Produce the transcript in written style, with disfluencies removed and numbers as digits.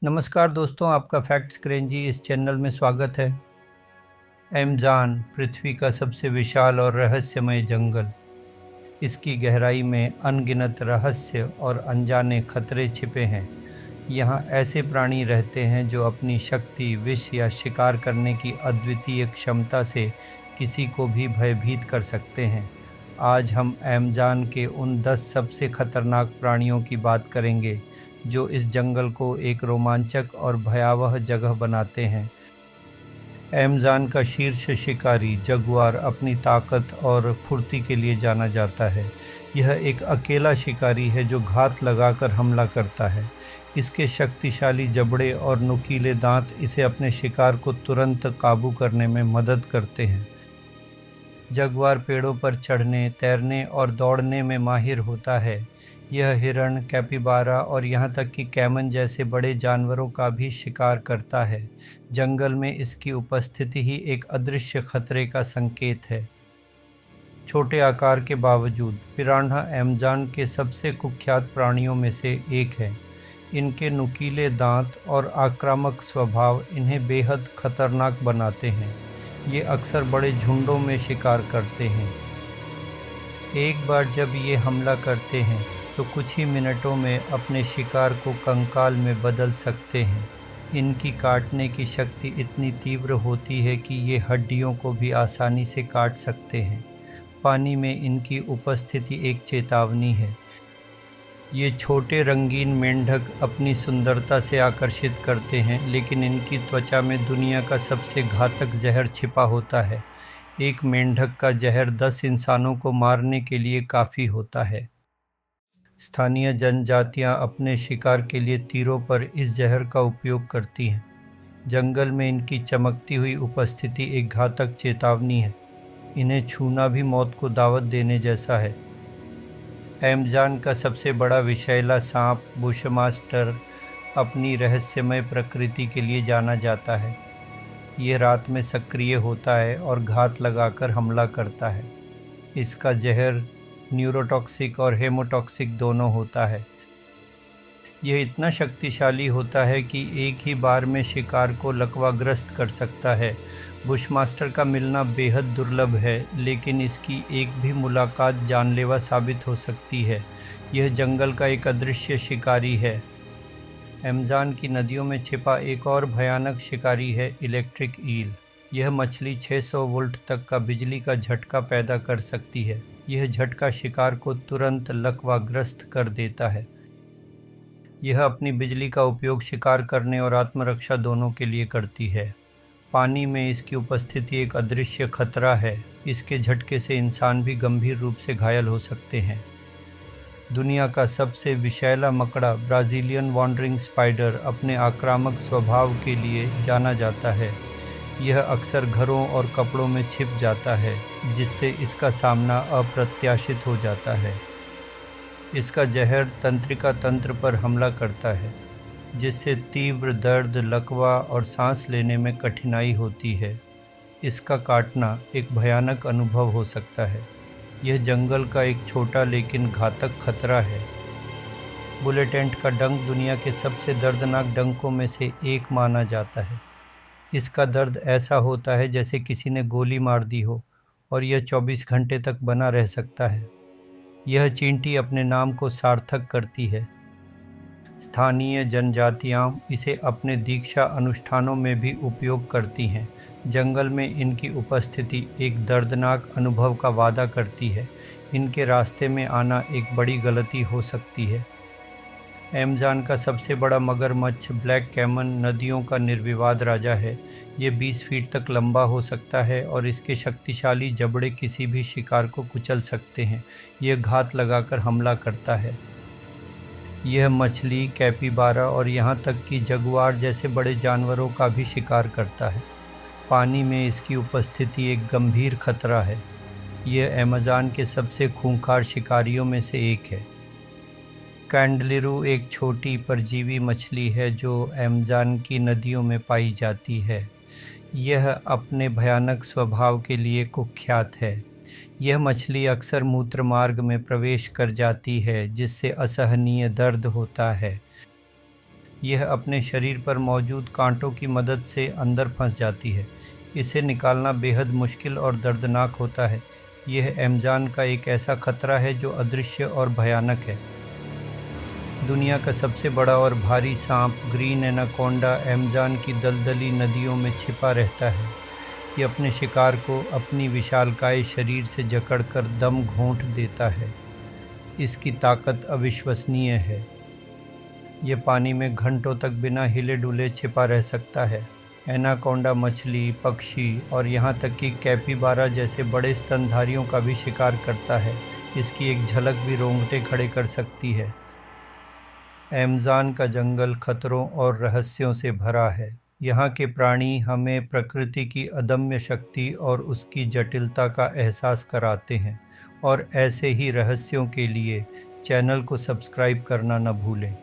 नमस्कार दोस्तों, आपका फैक्ट्स क्रेंजी इस चैनल में स्वागत है। अमेज़न पृथ्वी का सबसे विशाल और रहस्यमय जंगल। इसकी गहराई में अनगिनत रहस्य और अनजाने खतरे छिपे हैं। यहाँ ऐसे प्राणी रहते हैं जो अपनी शक्ति, विष या शिकार करने की अद्वितीय क्षमता से किसी को भी भयभीत कर सकते हैं। आज हम अमेज़न के उन 10 सबसे खतरनाक प्राणियों की बात करेंगे जो इस जंगल को एक रोमांचक और भयावह जगह बनाते हैं। अमेज़न का शीर्ष शिकारी जगुआर अपनी ताकत और फुर्ती के लिए जाना जाता है। यह एक अकेला शिकारी है जो घात लगाकर हमला करता है। इसके शक्तिशाली जबड़े और नुकीले दांत इसे अपने शिकार को तुरंत काबू करने में मदद करते हैं। जगुआर पेड़ों पर चढ़ने, तैरने और दौड़ने में माहिर होता है। यह हिरण, कैपिबारा और यहाँ तक कि कैमन जैसे बड़े जानवरों का भी शिकार करता है। जंगल में इसकी उपस्थिति ही एक अदृश्य खतरे का संकेत है। छोटे आकार के बावजूद पिरान्हा अमेज़न के सबसे कुख्यात प्राणियों में से एक है। इनके नुकीले दांत और आक्रामक स्वभाव इन्हें बेहद खतरनाक बनाते हैं। ये अक्सर बड़े झुंडों में शिकार करते हैं। एक बार जब ये हमला करते हैं तो कुछ ही मिनटों में अपने शिकार को कंकाल में बदल सकते हैं। इनकी काटने की शक्ति इतनी तीव्र होती है कि ये हड्डियों को भी आसानी से काट सकते हैं। पानी में इनकी उपस्थिति एक चेतावनी है। ये छोटे रंगीन मेंढक अपनी सुंदरता से आकर्षित करते हैं, लेकिन इनकी त्वचा में दुनिया का सबसे घातक जहर छिपा होता है। एक मेंढक का जहर 10 इंसानों को मारने के लिए काफ़ी होता है। स्थानीय जनजातियां अपने शिकार के लिए तीरों पर इस जहर का उपयोग करती हैं। जंगल में इनकी चमकती हुई उपस्थिति एक घातक चेतावनी है। इन्हें छूना भी मौत को दावत देने जैसा है। अमेज़न का सबसे बड़ा विषैला सांप बुशमास्टर अपनी रहस्यमय प्रकृति के लिए जाना जाता है। ये रात में सक्रिय होता है और घात लगाकर हमला करता है। इसका जहर न्यूरोटॉक्सिक और हेमोटॉक्सिक दोनों होता है। यह इतना शक्तिशाली होता है कि एक ही बार में शिकार को लकवाग्रस्त कर सकता है। बुशमास्टर का मिलना बेहद दुर्लभ है, लेकिन इसकी एक भी मुलाकात जानलेवा साबित हो सकती है। यह जंगल का एक अदृश्य शिकारी है। अमेज़न की नदियों में छिपा एक और भयानक शिकारी है इलेक्ट्रिक ईल। यह मछली 600 वोल्ट तक का बिजली का झटका पैदा कर सकती है। यह झटका शिकार को तुरंत लकवाग्रस्त कर देता है। यह अपनी बिजली का उपयोग शिकार करने और आत्मरक्षा दोनों के लिए करती है। पानी में इसकी उपस्थिति एक अदृश्य खतरा है। इसके झटके से इंसान भी गंभीर रूप से घायल हो सकते हैं। दुनिया का सबसे विषैला मकड़ा ब्राज़ीलियन वॉन्डरिंग स्पाइडर अपने आक्रामक स्वभाव के लिए जाना जाता है। यह अक्सर घरों और कपड़ों में छिप जाता है, जिससे इसका सामना अप्रत्याशित हो जाता है। इसका जहर तंत्रिका तंत्र पर हमला करता है, जिससे तीव्र दर्द, लकवा और सांस लेने में कठिनाई होती है। इसका काटना एक भयानक अनुभव हो सकता है। यह जंगल का एक छोटा लेकिन घातक खतरा है। बुलेट एंट का डंक दुनिया के सबसे दर्दनाक डंकों में से एक माना जाता है। इसका दर्द ऐसा होता है जैसे किसी ने गोली मार दी हो, और यह 24 घंटे तक बना रह सकता है। यह चींटी अपने नाम को सार्थक करती है। स्थानीय जनजातियां इसे अपने दीक्षा अनुष्ठानों में भी उपयोग करती हैं। जंगल में इनकी उपस्थिति एक दर्दनाक अनुभव का वादा करती है। इनके रास्ते में आना एक बड़ी गलती हो सकती है। अमेज़न का सबसे बड़ा मगरमच्छ ब्लैक कैमन नदियों का निर्विवाद राजा है। ये 20 फीट तक लंबा हो सकता है और इसके शक्तिशाली जबड़े किसी भी शिकार को कुचल सकते हैं। यह घात लगाकर हमला करता है। यह मछली, कैपिबारा और यहाँ तक कि जगुआर जैसे बड़े जानवरों का भी शिकार करता है। पानी में इसकी उपस्थिति एक गंभीर खतरा है। यह अमेज़न के सबसे खूंखार शिकारियों में से एक है। कैंडलिरू एक छोटी परजीवी मछली है जो अमेज़न की नदियों में पाई जाती है। यह अपने भयानक स्वभाव के लिए कुख्यात है। यह मछली अक्सर मूत्र मार्ग में प्रवेश कर जाती है, जिससे असहनीय दर्द होता है। यह अपने शरीर पर मौजूद कांटों की मदद से अंदर फंस जाती है। इसे निकालना बेहद मुश्किल और दर्दनाक होता है। यह अमेज़न का एक ऐसा खतरा है जो अदृश्य और भयानक है। दुनिया का सबसे बड़ा और भारी सांप ग्रीन एनाकोंडा अमेज़न की दलदली नदियों में छिपा रहता है। ये अपने शिकार को अपनी विशालकाय शरीर से जकड़कर दम घोंट देता है। इसकी ताकत अविश्वसनीय है। ये पानी में घंटों तक बिना हिले डुले छिपा रह सकता है। एनाकोंडा मछली, पक्षी और यहाँ तक कि कैपिबारा जैसे बड़े स्तनधारियों का भी शिकार करता है। इसकी एक झलक भी रोंगटे खड़े कर सकती है। अमेज़न का जंगल खतरों और रहस्यों से भरा है। यहाँ के प्राणी हमें प्रकृति की अदम्य शक्ति और उसकी जटिलता का एहसास कराते हैं। और ऐसे ही रहस्यों के लिए चैनल को सब्सक्राइब करना न भूलें।